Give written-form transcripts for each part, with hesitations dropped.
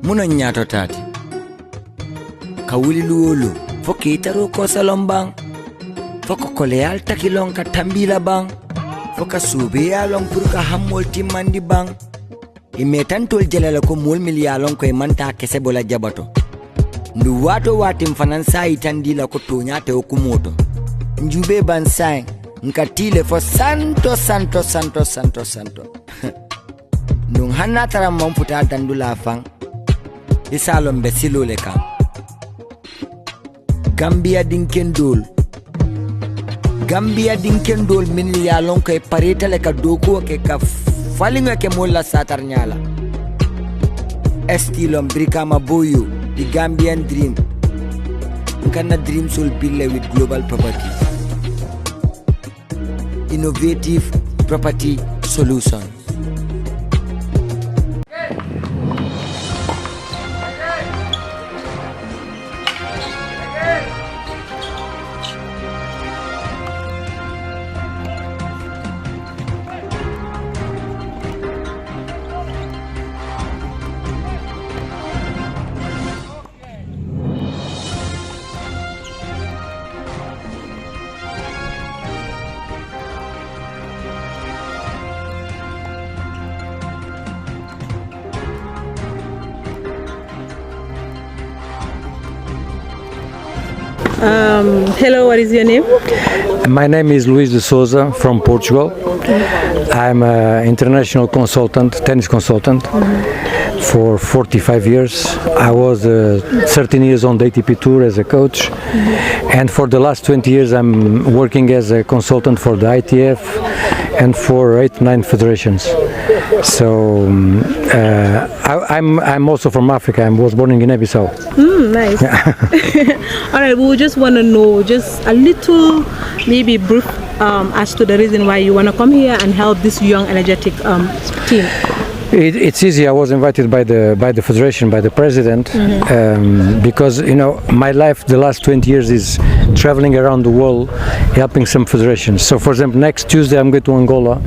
Muna nyato tati. Kawuli luolo. Foki itaro ko salon bang. Foko kole alta kilong ka tambila bang. Foka sube along purka hamol timandi bang. Imetan tol jalala ko mul miliyalong ko imanta kese bola jabato. Ndu wato wati mfanansa itandila ko tonyate okumoto. Njube bansai. Nkatile fo santo. Nung hana tara mamputa dandula fang. Isalom besilo le kam. Gambia dinkendol min yalon kay pareta le ka doko ke ka falinga ke molla satar nyala. Estilom brikama boyo the Gambian dream. Kana dream soul build with global property. Innovative property solutions. Hello, what is your name? My name is Luis de Souza from Portugal. I'm an international consultant, tennis consultant for 45 years. I was 13 years on the ATP Tour as a coach, and for the last 20 years I'm working as a consultant for the ITF and for 8-9 federations. So I'm also from Africa. I was born in Guinea-Bissau. Nice. All right, we just want to know just a little, maybe brief, as to the reason why you want to come here and help this young, energetic team. It's easy. I was invited by the federation, by the president, because my life the last 20 years is traveling around the world, helping some federations. So, for example, next Tuesday I'm going to Angola,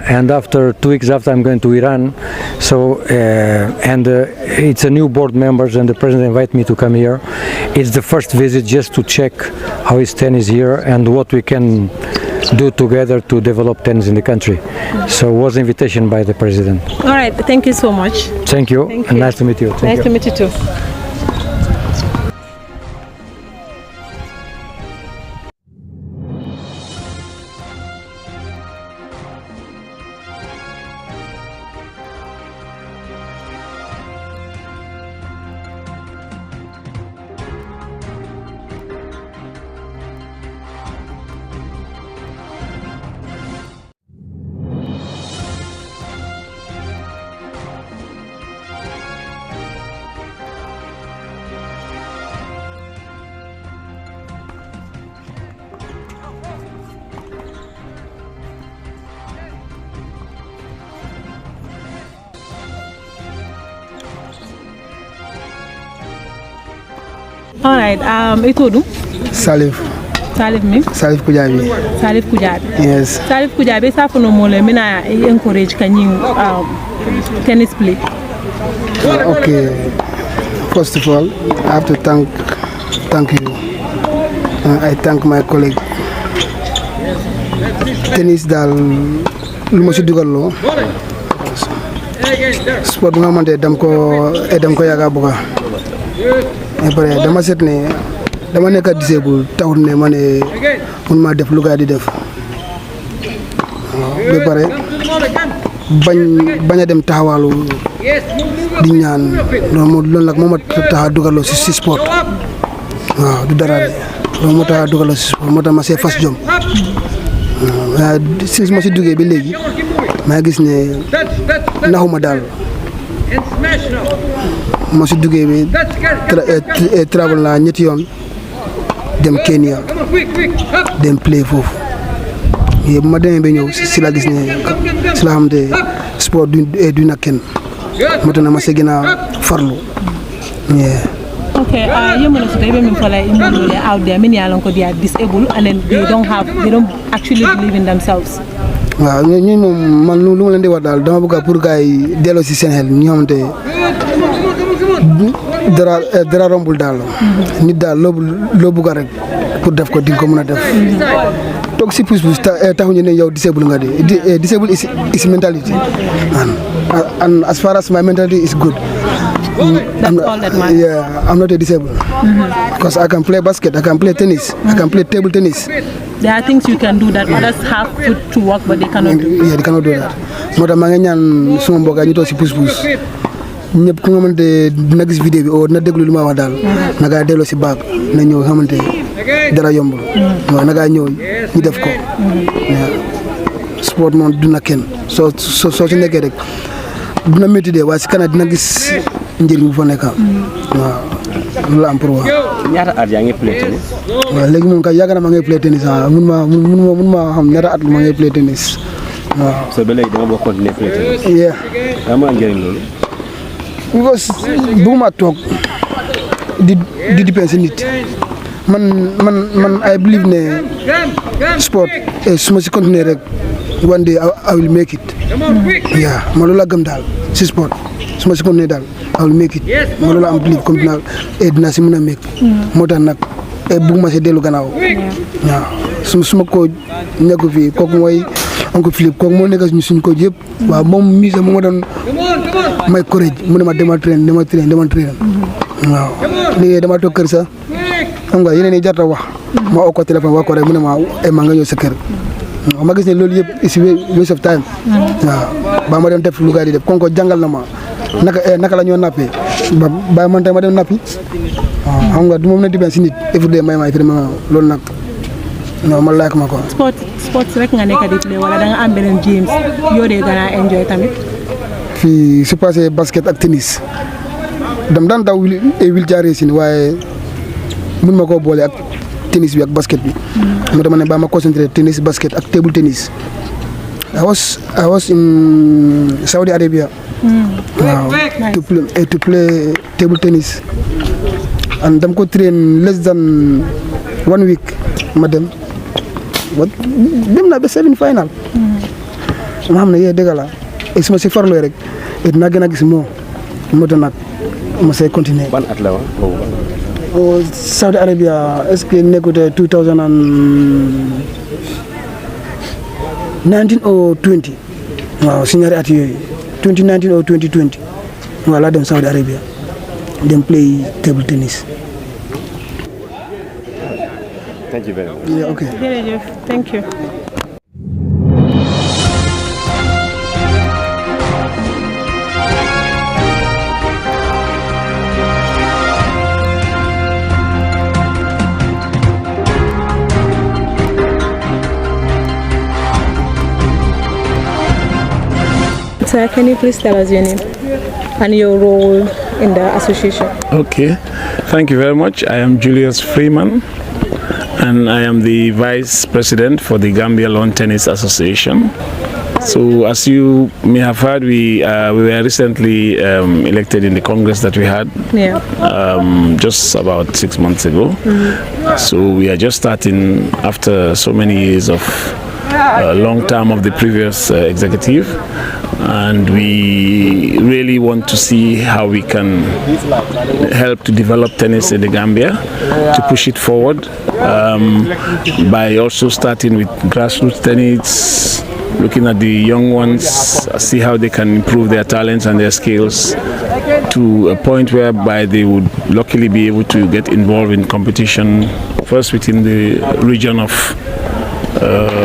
and after 2 weeks after I'm going to Iran. So, it's a new board members, and the president invited me to come here. It's the first visit just to check how is tennis here and what we can do together to develop tennis in the country. So it was an invitation by the president. All right, thank you so much. Thank you. And nice to meet you. Nice to meet you too. All right, itu du? Salif mi? Salif Kujabi. Yes. Salif Kujabi sa funo mole mina encourage kanyi tennis play. Okay. First of all, I have to thank you. I thank my colleague. Tennis dal lu ma ci dugal lo. Sport nga xamante dam ko yaga buga. Après dama set ne dama nekk disabled taxul ne ma ne mun ma def lu gaa di def ba pare bañ a dem taxawaalu di ñaan loolu nag moo ma tax a dugaloo si sport waaw du dara de loolu moo tax a dugaloo si sport moo tax ma see fas jom waaw si ma si duggee ba léegi maa gis ne naxuma daal ma si duggee bi travel naa ñetti yoon dem Kenya dem play foofu yëpp ma demee ba ñëw si la gis ne si la xam te sport du na kenn moo tax na ma si gën a farlu. Okay, you know, today when people are out there, many are disabled and then they don't actually believe in themselves. waaw ñun moom man lu ma leen di wax daal dama bëgg pour gars yi delloo si seen xel ñi xamante dara rombul daal nit daal loo bëgg rek pour def ko di nga ko mën a def toog si pousse-pousse taxuñu ne yow disabled nga de disabled is mentality and as far as my mentality is good. That's all that matters. Yeah, I'm not a disabled because I can play basket, I can play tennis, I can play table tennis. There are things you can do that others have to work but they cannot do. Yeah, they cannot do that. moo tax maa ngi ñaan suma mbokk ñu toog si pousse-pousse ñëpp ku nga xamante dina gis vidéo bi o dina déglu li ma wax daal na ngaa delloo si baag na ñëw xamante dara yombul waaw na ngaa ñëw ñu def ko sport moom duna kenn soo si nekkee rek dina métti de waaye si kanam dina gis njëriñ bu fa nekk waaw loolu la am pour wax. ñaata at yaa ngi play tennis. waaw léegi moom kay yàgg na ma ngay play tennis mun ma xam ñaata at ma ngay play tennis waaw. so ba léegi dama bëgg continuer play tennis. yeah. daa ma njëriñ loolu. because bëgguma toog di dépend si nit man I believe ne sport su ma si continuer rek one day I will make it. yeah ma loolu la gëm daal si sport su ma si continuer daal I will make it ma loolu la am believe comme dinaa si mën a make moo tax nag bëgguma si dellu gannaaw waaw su ma ko nekk fii kooku mooy Uncle Philippe kooku moo nekk suñ ko yëpp waaw moom mii sax moo ma doon may courage mu ne ma demal train waaw léegi dama toog kër sax xam nga yeneen yi jarta wax ma oo ko téléphone wax ko rek mu ne ma maa nga ñëw sa kër ma gis ne loolu yëpp is waste of time waaw ba ma dem def lu gaa di def kon ko jàngal na ma naka la ñoo nappee ba man tey ma dem nappi waaw xam nga du moom na dibeen si nit everyday may loolu nag non ma like ma ko sports rek nga nekk di play wala da nga am beneen games yoo dee gën a enjoy tamit fii su passé basket ak tennis dam daan daw wheelchair racing waaye mun ma koo boole ak tennis bi ak basket bi moo tax ma ne ba ma concentré tennis basket ak table tennis I was in Saudi Arabia waaw to play table tennis and dam ko train less than 1 week ma dem na ba 7 final ma xam ne yee dëgg la su ma si farloo rek dinaa gën a gis moo tax nag ma see continuer. ban at la woon Saudi Arabia est-ce que nekkute 2019 or 20 waaw si ñaari at yooyu 2019 or 2020 waaw laa dem Saudi Arabia dem play table tennis. Thank you very much. Yeah, okay. jërëjëf thank you. Sir, can you please tell us your name and your role in the association? Okay, thank you very much. I am Julius Freeman, and I am the Vice President for the Gambia Lawn Tennis Association. So, as you may have heard, we were recently elected in the Congress that we had just about 6 months ago. So, we are just starting after so many years of long term of the previous executive, and we really want to see how we can help to develop tennis in the Gambia, to push it forward by also starting with grassroots tennis, looking at the young ones, see how they can improve their talents and their skills to a point whereby they would luckily be able to get involved in competition, first within the region of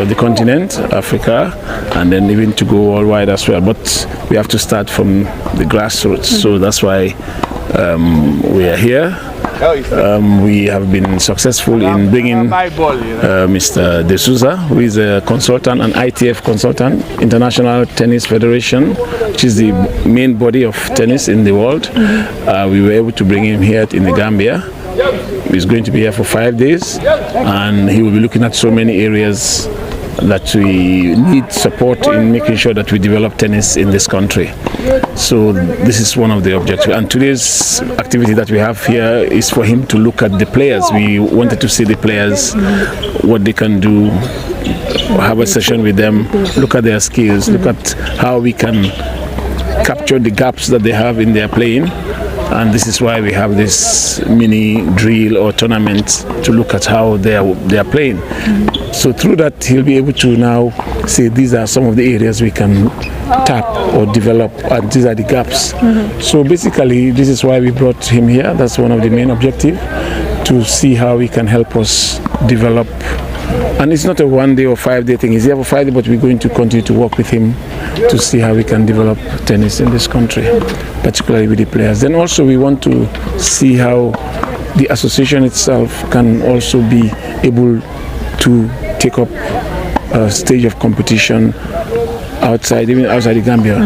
the continent, Africa, and then even to go worldwide as well. But we have to start from the grassroots, so that's why we are here. We have been successful in bringing Mr. De Souza, who is a consultant, an ITF consultant, International Tennis Federation, which is the main body of tennis in the world. We were able to bring him here in the Gambia. He's going to be here for 5 days, and he will be looking at so many areas that we need support in making sure that we develop tennis in this country. So this is one of the objectives. And today's activity that we have here is for him to look at the players. We wanted to see the players, what they can do, have a session with them, look at their skills, look at how we can capture the gaps that they have in their playing, And this is why we have this mini drill or tournament to look at how they are playing. So through that, he'll be able to now say these are some of the areas we can tap or develop, and these are the gaps. So basically, this is why we brought him here. That's one of the main objectives, to see how he can help us develop. And it's not a 1 day or 5 day thing. He's here for 5 days, but we're going to continue to work with him to see how we can develop tennis in this country, particularly with the players. Then also we want to see how the association itself can also be able to take up a stage of competition outside, even outside the Gambia.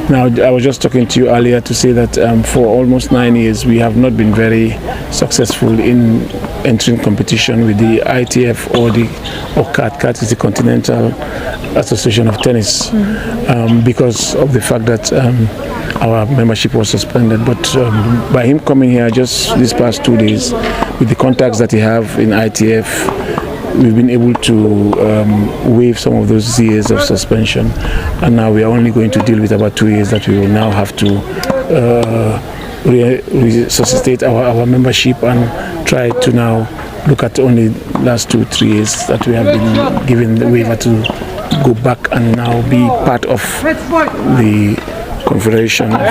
Now, I was just talking to you earlier to say that for almost 9 years we have not been very successful in entering competition with the ITF or CAT. CAT is the Continental Association of Tennis, because of the fact that our membership was suspended. But by him coming here just these past 2 days, with the contacts that he have in ITF, we've been able to waive some of those years of suspension, and now we are only going to deal with about 2 years that we will now have to resuscitate our membership and try to now look at only last 2-3 years that we have been given the waiver to go back and now be part of the Confederation of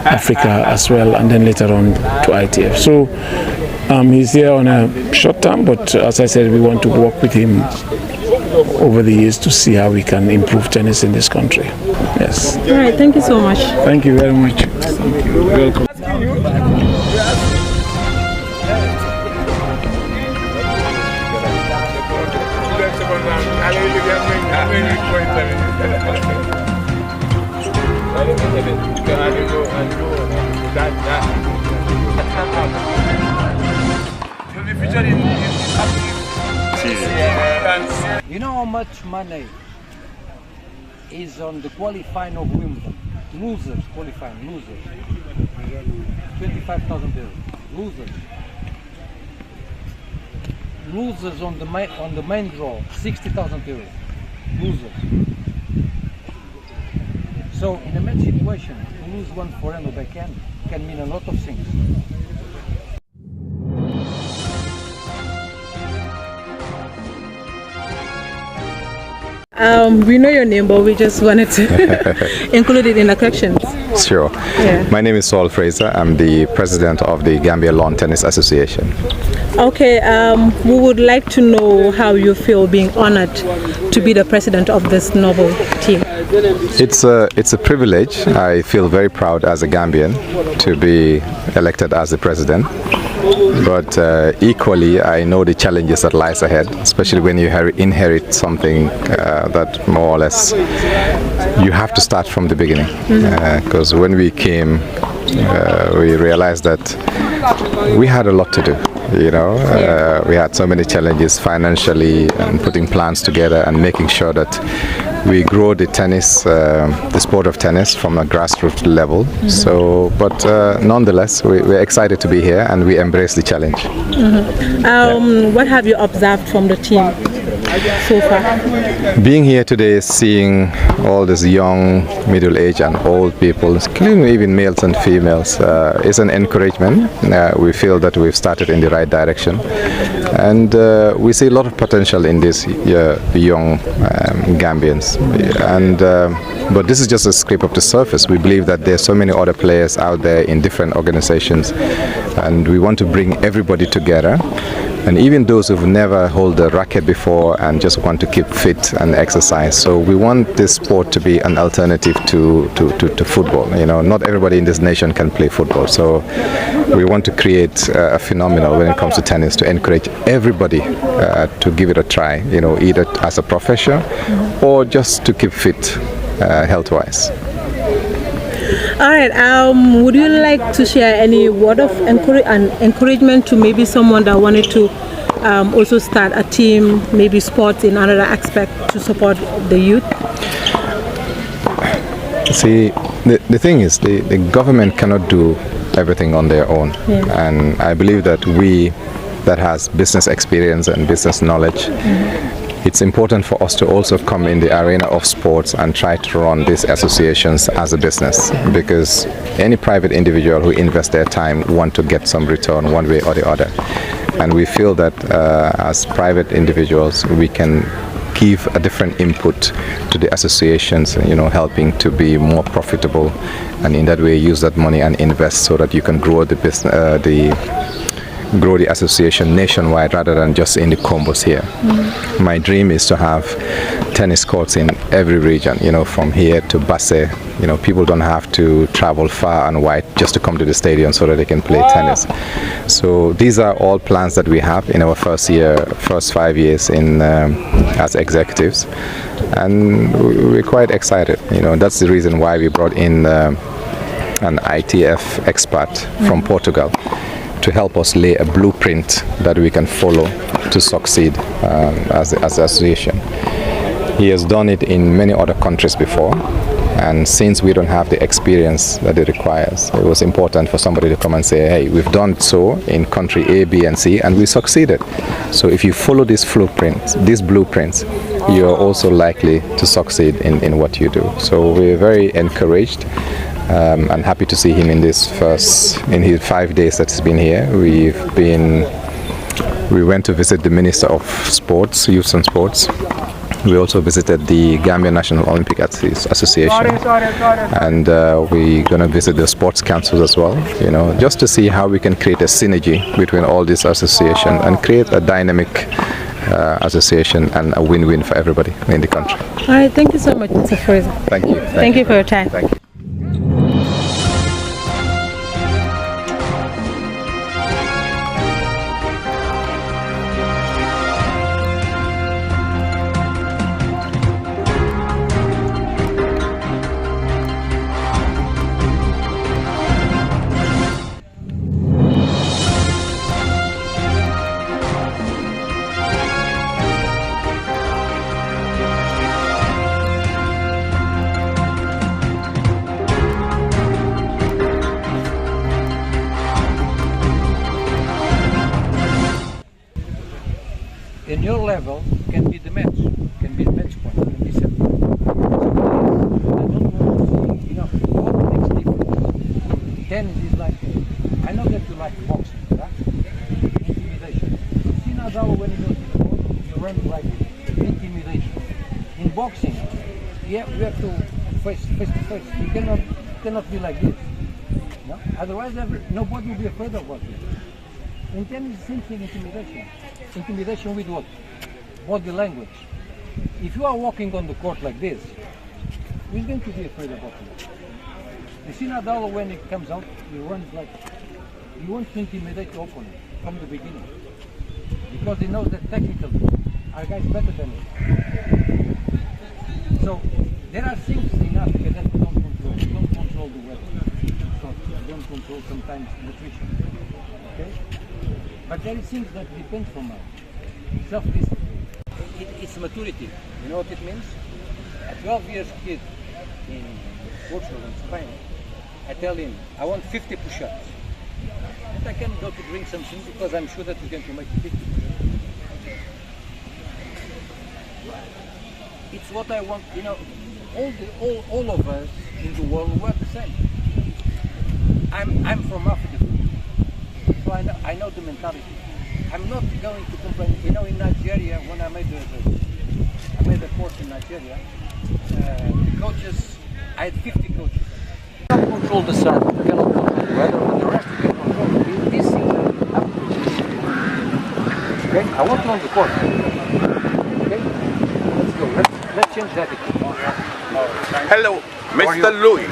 Africa as well, and then later on to ITF. So he's here on a short term, but as I said, we want to work with him over the years to see how we can improve tennis in this country. Yes. All right, thank you so much. Thank you very much. Thank you. Welcome. You know how much money is on the qualifying of Wimbledon? Losers, qualifying, losers. 25,000 euros. Losers. Losers on the main draw, 60,000 euros. Losers. So in a match situation, to lose one forehand or backhand can mean a lot of things. We know your name, but we just wanted to include it in the questions. Sure. Yeah. My name is Saul Frazer. I'm the president of the Gambia Lawn Tennis Association. Okay, we would like to know how you feel being honored to be the president of this noble team. It's a privilege. I feel very proud as a Gambian to be elected as the president. But equally, I know the challenges that lies ahead, especially when you inherit something that more or less you have to start from the beginning. Because when we came, we realized that we had a lot to do. We had so many challenges financially, and putting plans together and making sure that we grow the tennis, the sport of tennis, from a grassroots level. So, but nonetheless, we're excited to be here and we embrace the challenge. What have you observed from the team so far? Being here today, seeing all these young, middle-aged and old people, including even males and females, is an encouragement. We feel that we've started in the right direction, and we see a lot of potential in these young Gambians. And but this is just a scrape of the surface. We believe that there's so many other players out there in different organizations, and we want to bring everybody together. And even those who've never held a racket before and just want to keep fit and exercise. So we want this sport to be an alternative to football. Not everybody in this nation can play football. So we want to create a phenomenon when it comes to tennis to encourage everybody to give it a try, either as a profession or just to keep fit health-wise. All right. Would you like to share any word of encouragement to maybe someone that wanted to also start a team, maybe sports in another aspect to support the youth? See, the thing is, the government cannot do everything on their own. And I believe that we that has business experience and business knowledge it's important for us to also come in the arena of sports and try to run these associations as a business, because any private individual who invests their time want to get some return one way or the other. And we feel that as private individuals, we can give a different input to the associations, helping to be more profitable, and in that way use that money and invest so that you can grow the business, grow the association nationwide rather than just in the combos here. My dream is to have tennis courts in every region, from here to Basse. People don't have to travel far and wide just to come to the stadium so that they can play tennis. So these are all plans that we have in our first 5 years as executives, and we're quite excited. That's the reason why we brought in an ITF expert from Portugal to help us lay a blueprint that we can follow to succeed as an association. He has done it in many other countries before, and since we don't have the experience that it requires, it was important for somebody to come and say, hey, we've done so in country A, B, and C, and we succeeded. So if you follow these blueprints, you're also likely to succeed in what you do. So we're very encouraged. I'm happy to see him in his 5 days that he's been here. We went to visit the Minister of Sports, Youth and Sports. We also visited the Gambia National Olympic Association, and we're going to visit the sports councils as well, just to see how we can create a synergy between all these associations and create a dynamic association and a win-win for everybody in the country. All right, thank you so much, Mr. Frazer. Thank you. Thank you for your time. Thank you. In your level can be the match point, can be simple. I don't know, what makes difference? Tennis is like, I know that you like boxing, right? Intimidation. See Nadal when he goes to the court, you run like intimidation. In boxing, yeah, we have to face to face. You cannot be like this. No? Otherwise, nobody will be afraid of what you do. In tennis, the same thing, intimidation. Intimidation with what? Body language. If you are walking on the court like this, who's going to be afraid of what you do? You see Nadal when he comes out, he runs like, he wants to intimidate the opponent from the beginning. Because he knows that technically, our guy is better than him. So, there are things in Africa that we don't control. We don't control the weather. So, we don't control sometimes nutrition. Okay? But there are things that depend from us. Self-discipline. It's maturity. You know what it means? A 12 years kid in Portugal and Spain, I tell him, I want 50 push-ups. And I can go to drink something because I'm sure that he's going to make 50. It's what I want, all of us in the world work the same. I'm from Africa. So I know the mentality. I'm not going to complain. In Nigeria, when I made a course in Nigeria, the coaches, I had 50 coaches. You cannot control the sun, you cannot control the weather, but the rest you can control. These things are okay? I want you on the court. Okay? Let's go. Let's change that. Hello, Mr. Louis.